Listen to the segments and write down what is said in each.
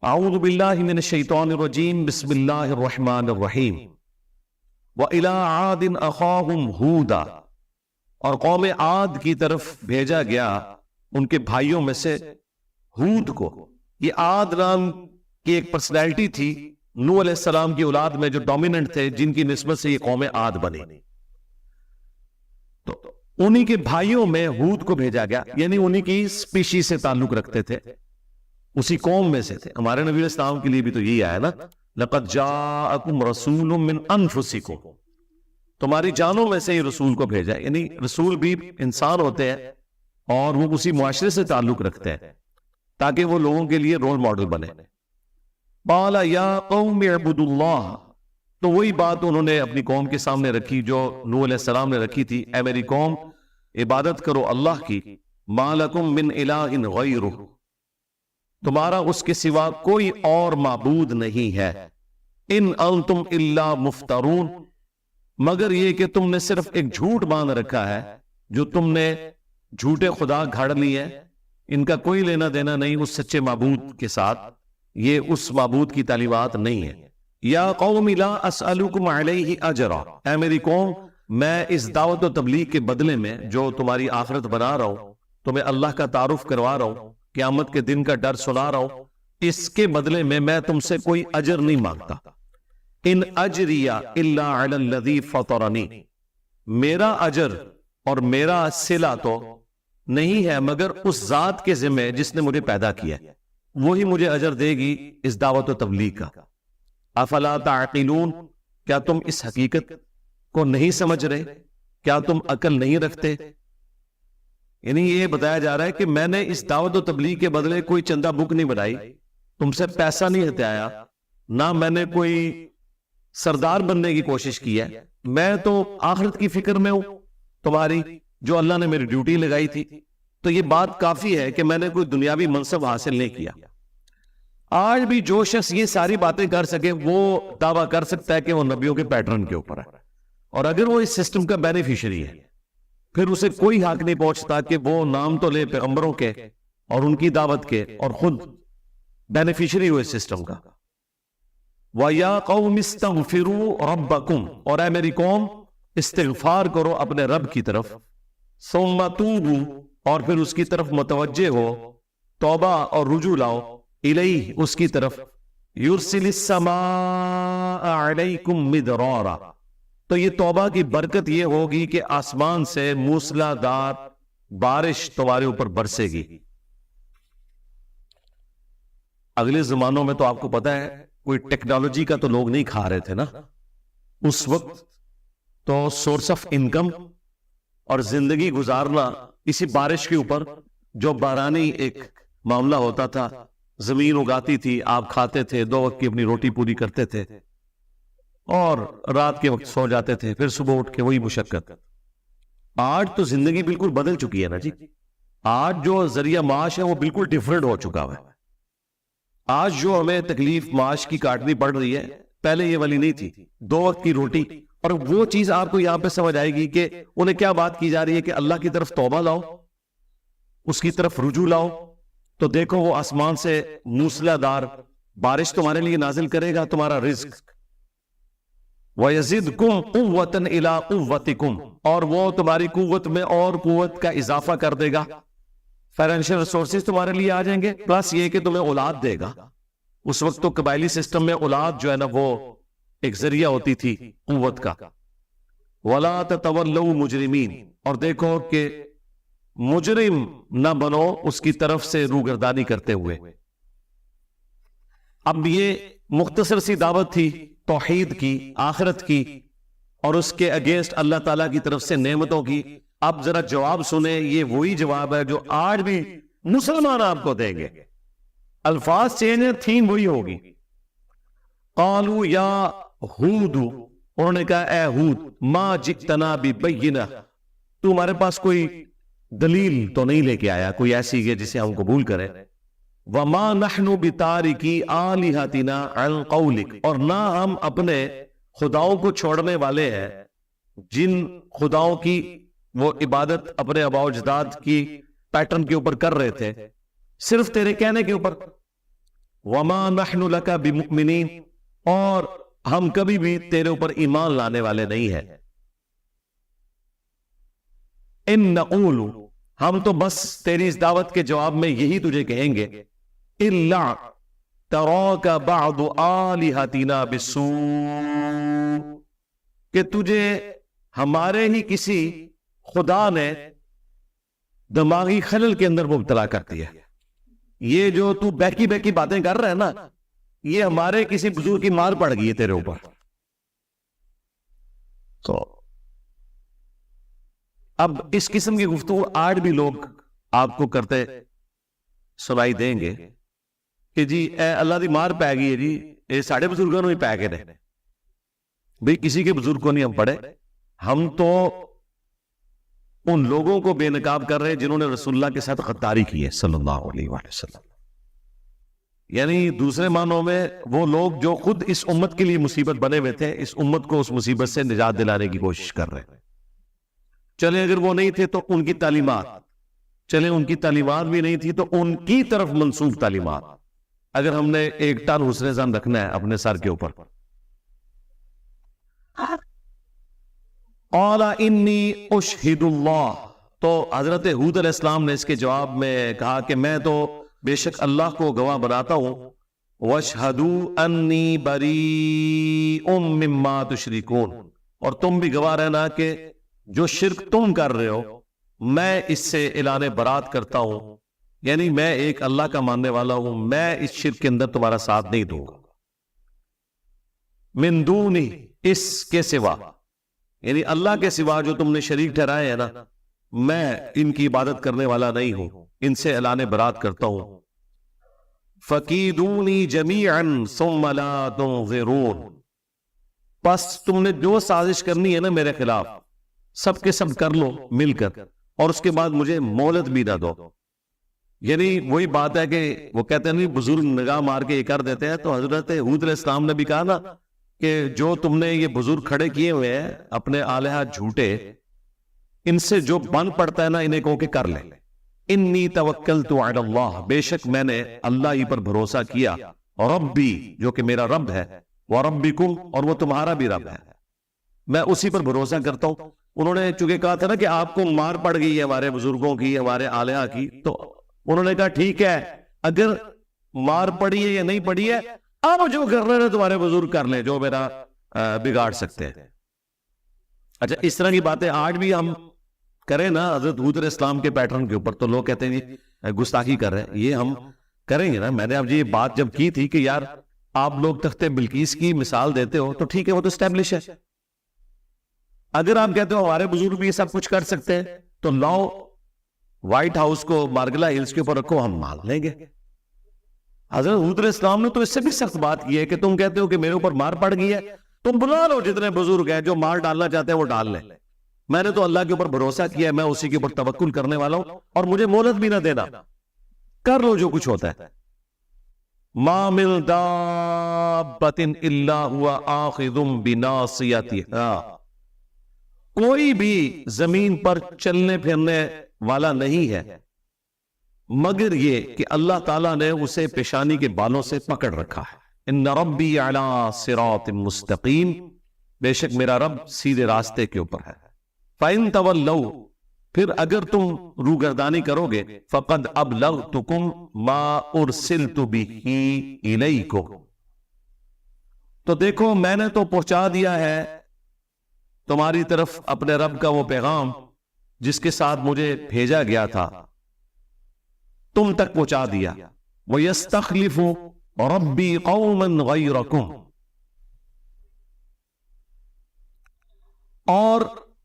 اعوذ باللہ من الشیطان الرجیم بسم اللہ الرحمن الرحیم وَإِلَىٰ عَادٍ أَخَاهُمْ هُودًا، اور قوم عاد کی طرف بھیجا گیا ان کے بھائیوں میں سے ہود کو۔ یہ عاد نام کی ایک پرسنالٹی تھی نوح علیہ السلام کی اولاد میں جو ڈومیننٹ تھے، جن کی نسبت سے یہ قوم عاد بنی، تو انہی کے بھائیوں میں ہود کو بھیجا گیا، یعنی انہی کی سپیشی سے تعلق رکھتے تھے، اسی قوم میں سے تھے۔ ہمارے نبی علیہ السلام کے لیے بھی تو یہی آیا نا، لَقَدْ جَاءَكُمْ رَسُولٌ مِّنْ أَنفُسِكُمْ، تمہاری جانوں میں سے ہی رسول کو بھیجا ہے، یعنی رسول بھی انسان ہوتے ہیں اور وہ اسی معاشرے سے تعلق رکھتے ہیں تاکہ وہ لوگوں کے لیے رول ماڈل بنے۔ قَالَ يَا قَوْمِ اعْبُدُوا اللَّهَ، تو وہی بات انہوں نے اپنی قوم کے سامنے رکھی جو نوح علیہ السلام نے رکھی تھی، اے میری قوم عبادت کرو اللہ کی، مَا لَكُم مِّنْ إِلَٰهٍ غَيْرُهُ، تمہارا اس کے سوا کوئی اور معبود نہیں ہے، ان انتم الا مفترون، مگر یہ کہ تم نے صرف ایک جھوٹ باندھ رکھا ہے، جو تم نے جھوٹے خدا گھڑ لیے، ان کا کوئی لینا دینا نہیں اس سچے معبود کے ساتھ، یہ اس معبود کی تعلیمات نہیں ہے۔ یا قوم لا اسألکم علیہ اجرا، اے میری قوم میں اس دعوت و تبلیغ کے بدلے میں جو تمہاری آخرت بنا رہا ہوں، تمہیں اللہ کا تعارف کروا رہا ہوں، قیامت کے دن کا ڈر سنا رہا ہوں، اس کے بدلے میں تم سے کوئی اجر نہیں مانگتا۔ ان اجریہ الا علی الذی فطرنی، میرا اجر اور میرا صلہ تو نہیں ہے مگر اس ذات کے ذمہ جس نے مجھے پیدا کیا، وہی مجھے اجر دے گی اس دعوت و تبلیغ کا۔ افلا تعقلون، کیا تم اس حقیقت کو نہیں سمجھ رہے؟ کیا تم عقل نہیں رکھتے؟ یعنی یہ بتایا جا رہا ہے کہ میں نے اس دعوت و تبلیغ کے بدلے کوئی چندہ بک نہیں بنائی، تم سے پیسہ نہیں ہتھیایا، نہ میں نے کوئی سردار بننے کی کوشش کی ہے، میں تو آخرت کی فکر میں ہوں تمہاری، جو اللہ نے میری ڈیوٹی لگائی تھی۔ تو یہ بات کافی ہے کہ میں نے کوئی دنیاوی منصب حاصل نہیں کیا۔ آج بھی جو شخص یہ ساری باتیں کر سکے وہ دعویٰ کر سکتا ہے کہ وہ نبیوں کے پیٹرن کے اوپر ہے، اور اگر وہ اس سسٹم کا بینیفیشری ہے پھر اسے کوئی حق نہیں پہنچتا کہ وہ نام تو لے پیغمبروں کے اور ان کی دعوت کے اور خود بینیفیشری ہو اس سسٹم کا۔ وَيَا قَوْمِ اسْتَغْفِرُوا رَبَّكُمْ، اور اے میری قوم استغفار کرو اپنے رب کی طرف، ثُمَّ تُوبُوا، اور پھر اس کی طرف متوجہ ہو، توبہ اور رجوع لاؤ، الیہ، اس کی طرف، یرسل السماء علیکم مدرارا، تو یہ توبہ کی برکت یہ ہوگی کہ آسمان سے موسلا دار بارش تمہارے اوپر برسے گی۔ اگلے زمانوں میں تو آپ کو پتا ہے کوئی ٹیکنالوجی کا تو لوگ نہیں کھا رہے تھے نا، اس وقت تو سورس آف انکم اور زندگی گزارنا اسی بارش کے اوپر، جو بارانی ایک معاملہ ہوتا تھا، زمین اگاتی تھی، آپ کھاتے تھے، 2 وقت کی اپنی روٹی پوری کرتے تھے اور رات کے وقت سو جاتے تھے، پھر صبح اٹھ کے وہی مشقت۔ آج تو زندگی بالکل بدل چکی ہے نا جی، آج جو ذریعہ معاش ہے وہ بالکل ڈیفرنٹ ہو چکا ہے۔ آج جو ہمیں تکلیف معاش کی کاٹنی پڑ رہی ہے پہلے یہ والی نہیں تھی، 2 وقت کی روٹی، اور وہ چیز آپ کو یہاں پہ سمجھ آئے گی کہ انہیں کیا بات کی جا رہی ہے کہ اللہ کی طرف توبہ لاؤ، اس کی طرف رجوع لاؤ، تو دیکھو وہ آسمان سے موسلا دار بارش تمہارے لیے نازل کرے گا، تمہارا رزق۔ وَيَزِدْكُمْ قُوَّةً إِلَىٰ قُوَّتِكُمْ، اور وہ تمہاری قوت میں اور قوت کا اضافہ کر دے گا، فائنینشیل ریسورسز تمہارے لیے آ جائیں گے، پلس یہ کہ تمہیں اولاد دے گا۔ اس وقت تو قبائلی سسٹم میں اولاد جو ہے نا وہ ایک ذریعہ ہوتی تھی قوت کا۔ وَلَا تَتَوَلَّوْا مُجْرِمِينَ، اور دیکھو کہ مجرم نہ بنو اس کی طرف سے روگردانی کرتے ہوئے۔ اب یہ مختصر سی دعوت تھی توحید کی، آخرت کی، اور اس کے اگینسٹ اللہ تعالیٰ کی طرف سے نعمتوں کی۔ اب ذرا جواب سنیں، یہ وہی جواب ہے جو آج بھی مسلمان آپ کو دیں گے، الفاظ چینج ہیں، تھیم وہی ہوگی۔ قالوا یا ہود، انہوں نے کہا اے ہود، ما جئتنا ببینہ، تو ہمارے پاس کوئی دلیل تو نہیں لے کے آیا، کوئی ایسی ہے جسے ہم قبول کریں۔ وما نحن بتارکی آلہتنا عن قولک، اور نہ ہم اپنے خداؤں کو چھوڑنے والے ہیں جن خداؤں کی وہ عبادت اپنے آباء و اجداد کی پیٹرن کے اوپر کر رہے تھے، صرف تیرے کہنے کے اوپر۔ وما نحن لک بمؤمنین، اور ہم کبھی بھی تیرے اوپر ایمان لانے والے نہیں ہیں. ان نقول، ہم تو بس تیری اس دعوت کے جواب میں یہی تجھے کہیں گے، الا تراک بعض آلہتنا بالسوء، کہ تجھے ہمارے ہی کسی خدا نے دماغی خلل کے اندر مبتلا کر دیا. یہ جو تو بہکی بہکی باتیں کر رہا ہے نا، یہ ہمارے کسی بزرگ کی مار پڑ گئی ہے تیرے اوپر. تو اب اس قسم کی گفتگو آج بھی لوگ آپ کو کرتے سنائی دیں گے کہ جی اے اللہ دی مار پی گئی ہے جی، یہ ساڑھے بزرگوں نے ہی پی کے رہے. بھئی کسی کے بزرگ کو نہیں ہم پڑھے، ہم تو ان لوگوں کو بے نقاب کر رہے ہیں جنہوں نے رسول اللہ کے ساتھ غداری کی ہے صلی اللہ علیہ وآلہ وسلم. یعنی دوسرے معنوں میں وہ لوگ جو خود اس امت کے لیے مصیبت بنے ہوئے تھے، اس امت کو اس مصیبت سے نجات دلانے کی کوشش کر رہے ہیں. چلے اگر وہ نہیں تھے تو ان کی تعلیمات، چلے ان کی تعلیمات بھی نہیں تھی تو ان کی طرف منسوب تعلیمات، اگر ہم نے ایک ٹن حسن زن رکھنا ہے اپنے سر کے اوپر. قال انی اشہد اللہ، تو حضرت ہود علیہ السلام نے اس کے جواب میں کہا کہ میں تو بے شک اللہ کو گواہ بناتا ہوں، واشہدوا انی بریء مما تشرکون، اور تم بھی گواہ رہنا کہ جو شرک تم کر رہے ہو میں اس سے اعلان برات کرتا ہوں، یعنی میں ایک اللہ کا ماننے والا ہوں، میں اس شرک کے اندر تمہارا ساتھ نہیں دوں گا. من دونی، اس کے سوا، یعنی اللہ کے سوا جو تم نے شریک ٹھہرائے ہیں نا، میں ان کی عبادت کرنے والا نہیں ہوں، ان سے اعلان برات کرتا ہوں. فَكِيدُونِي جَمِيعًا ثُمَّ لَا تُنظِرُونَ، پس تم نے جو سازش کرنی ہے نا میرے خلاف، سب کے سب کر لو مل کر، اور اس کے بعد مجھے مہلت بھی نہ دو. یعنی وہی بات ہے کہ وہ کہتے ہیں نہیں بزرگ نگاہ مار کے یہ کر دیتے ہیں، تو حضرت ہود علیہ السلام نے بھی کہا نا کہ جو تم نے یہ بزرگ کھڑے کیے ہوئے ہیں اپنے آلہہ جھوٹے، ان سے جو بن پڑتا ہے نا انہیں کہو کہ کر لے. انی توکلت علی اللہ، بے شک میں نے اللہ ہی پر بھروسہ کیا، ربی، جو کہ میرا رب ہے، وربکم، اور وہ تمہارا بھی رب ہے، میں اسی پر بھروسہ کرتا ہوں. انہوں نے چونکہ کہا تھا نا کہ آپ کو مار پڑ گئی ہے ہمارے بزرگوں کی، ہمارے آلہہ کی، تو انہوں نے کہا ٹھیک ہے، اگر مار پڑی ہے یا نہیں پڑی ہے، اب جو کر رہے ہیں تمہارے بزرگ کر لیں جو میرا بگاڑ سکتے ہیں. اچھا اس طرح کی باتیں آج بھی ہم کریں نا حضرت ہود علیہ السلام کے پیٹرن کے اوپر، تو لوگ کہتے ہیں جی گستاخی کر رہے ہیں. یہ ہم کریں گے نا. میں نے اب یہ بات جب کی تھی کہ یار آپ لوگ تخت بلقیس کی مثال دیتے ہو تو ٹھیک ہے، وہ تو اسٹیبلش ہے. اگر آپ کہتے ہو ہمارے بزرگ بھی یہ سب کچھ کر سکتے ہیں تو لاؤ وائٹ ہاؤس کو مارگلا ہلز کے اوپر رکھو، ہم مان لیں گے. حضرت ہود علیہ السلام نے تو اس سے بھی سخت بات کی ہے کہ تم کہتے ہو کہ میرے اوپر مار پڑ گئی ہے، تم بلا لو جتنے بزرگ ہیں جو مار ڈالنا چاہتے ہیں وہ ڈال لیں. میں نے تو اللہ کے اوپر بھروسہ کیا ہے، میں اسی کے اوپر توکل کرنے والا ہوں، اور مجھے مہلت بھی نہ دینا، کر لو جو کچھ ہوتا ہے. ما من دابۃ الا هو آخذ بناصیتها، کوئی بھی زمین پر چلنے پھرنے والا نہیں ہے مگر یہ کہ اللہ تعالیٰ نے اسے پیشانی کے بالوں سے پکڑ رکھا ہے. ان ربی علی صراط مستقیم، بے شک میرا رب سیدھے راستے کے اوپر ہے. فَإِن تَوَلَّوْا، پھر اگر تم روگردانی کرو گے، فَقَدْ أَبْلَغْتُكُمْ مَا أُرْسِلْتُ بِهِ إِلَيْكُمْ، تو دیکھو میں نے تو پہنچا دیا ہے تمہاری طرف اپنے رب کا وہ پیغام جس کے ساتھ مجھے بھیجا گیا تھا، تم تک پہنچا دیا. وَيَسْتَخْلِفُ رَبِّي قَوْمًا غَيْرَكُمْ، اور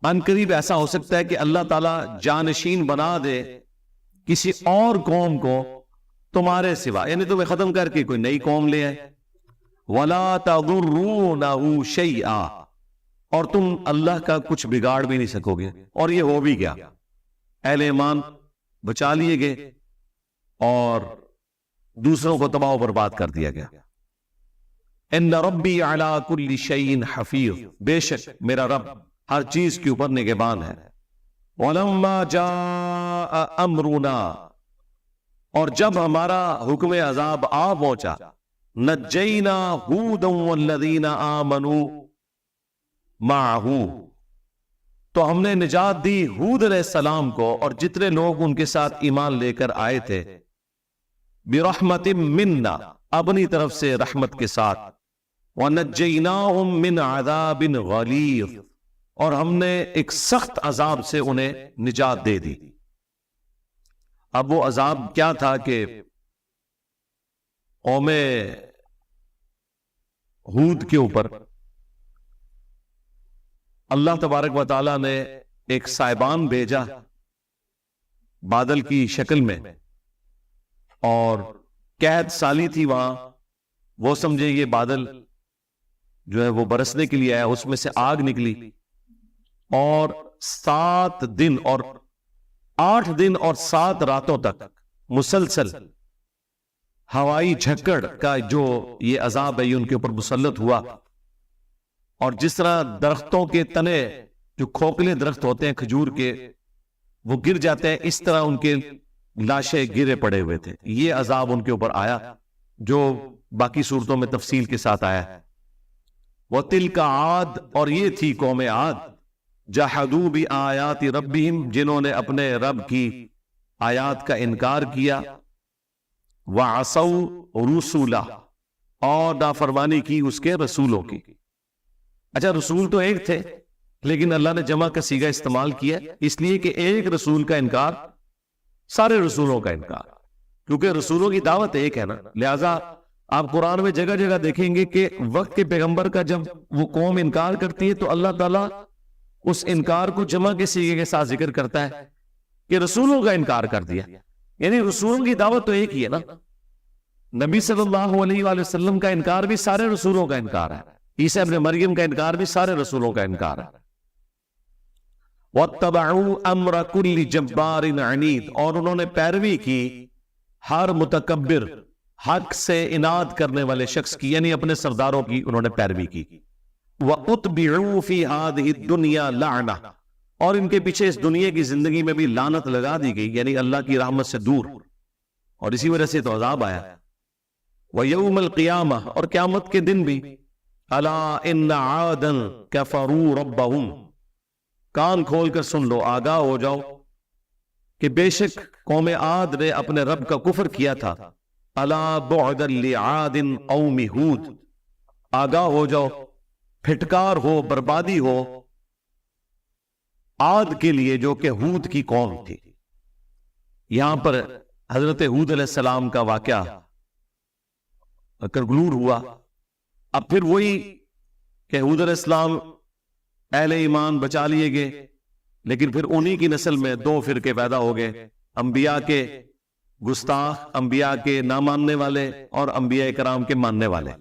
ان قریب ایسا ہو سکتا ہے کہ اللہ تعالیٰ جانشین بنا دے کسی اور قوم کو تمہارے سوا، یعنی تمہیں ختم کر کے کوئی نئی قوم لے آئے. وَلَا تَضُرُّونَهُ شَيْئًا، اور تم اللہ کا کچھ بگاڑ بھی نہیں سکو گے. اور یہ ہو بھی گیا، اہل ایمان بچا لیے گئے اور دوسروں کو تباہ و برباد کر دیا گیا. ان ربی علی کل شیء حفیظ، بے شک میرا رب ہر چیز کے اوپر نگہبان ہے. ولما جاء امرنا، اور جب ہمارا حکم عذاب آ پہنچا نجینا ہودا والذین آمنوا معہ، تو ہم نے نجات دی ہود علیہ السلام کو اور جتنے لوگ ان کے ساتھ ایمان لے کر آئے تھے، برحمت منا، اپنی طرف سے رحمت کے ساتھ، وَنَجَّيْنَاهُمْ مِنْ عَذَابٍ غَلِيظٍ، اور ہم نے ایک سخت عذاب سے انہیں نجات دے دی۔ اب وہ عذاب کیا تھا کہ قوم ہود کے اوپر اللہ تبارک و تعالیٰ نے ایک سائبان بھیجا بادل کی شکل میں، اور قحط سالی تھی وہاں، وہ سمجھے یہ بادل جو ہے وہ برسنے کے لیے آیا، اس میں سے آگ نکلی، اور 7 دن اور 8 دن اور 7 راتوں تک مسلسل ہوائی جھکڑ کا جو یہ عذاب ہے یہ ان کے اوپر مسلط ہوا، اور جس طرح درختوں کے تنے جو کھوکھلے درخت ہوتے ہیں کھجور کے وہ گر جاتے ہیں، اس طرح ان کے لاشیں گرے پڑے ہوئے تھے۔ یہ عذاب ان کے اوپر آیا جو باقی صورتوں میں تفصیل کے ساتھ آیا ہے۔ وَتِلْكَ عَاد، اور یہ تھی قوم عاد، جَحَدُوا بِآيَاتِ رَبِّهِمْ، جنہوں نے اپنے رب کی آیات کا انکار کیا، وَعَصَوْا رُسُلَهُ، اور نافرمانی کی اس کے رسولوں کی۔ اچھا، رسول تو ایک تھے لیکن اللہ نے جمع کا صیغہ استعمال کیا اس لیے کہ ایک رسول کا انکار سارے رسولوں کا انکار، کیونکہ رسولوں کی دعوت ایک ہے نا، لہذا آپ قرآن میں جگہ جگہ دیکھیں گے کہ وقت کے پیغمبر کا جب وہ قوم انکار کرتی ہے تو اللہ تعالیٰ اس انکار کو جمع کے صیغے کے ساتھ ذکر کرتا ہے کہ رسولوں کا انکار کر دیا، یعنی رسولوں کی دعوت تو ایک ہی ہے نا۔ نبی صلی اللہ علیہ وآلہ وسلم کا انکار بھی سارے رسولوں کا انکار ہے، عیسیٰ ابن مریم کا انکار بھی سارے رسولوں کا انکار ہے۔ وَاتَّبَعُوا أَمْرَ كُلِّ جَبَّارٍ عَنِيدٍ، اور انہوں نے پیروی کی ہر متکبر، حق سے اناد کرنے والے شخص کی، یعنی اپنے سرداروں کی انہوں نے پیروی کی۔ وَأُتْبِعُوا فِي هَذِهِ الدُّنْيَا لَعْنَةً، اور ان کے پیچھے اس دنیا کی زندگی میں بھی لعنت لگا دی گئی، یعنی اللہ کی رحمت سے دور، اور اسی وجہ سے تو عذاب آیا۔ وَيَوْمَ الْقِيَامَةِ، اور قیامت کے دن بھی، أَلَا إِنَّ عَادًا كَفَرُوا رَبَّهُمْ، کان کھول کر سن لو، آگاہ ہو جاؤ کہ بے شک قوم عاد نے اپنے رب کا کفر کیا تھا۔ أَلَا بُعْدًا لِعَادٍ قَوْمِ ہود، آگاہ ہو جاؤ، پھٹکار ہو، بربادی ہو عاد کے لیے جو کہ ہود کی قوم تھی۔ یہاں پر حضرت ہود علیہ السلام کا واقعہ کنکلوڈ ہوا۔ اب پھر وہی کہ ہود علیہ السلام اہل ایمان بچا لیے گئے، لیکن پھر انہی کی نسل میں 2 فرقے پیدا ہو گئے، انبیاء کے گستاخ، انبیاء کے نہ ماننے والے اور انبیاء کرام کے ماننے والے۔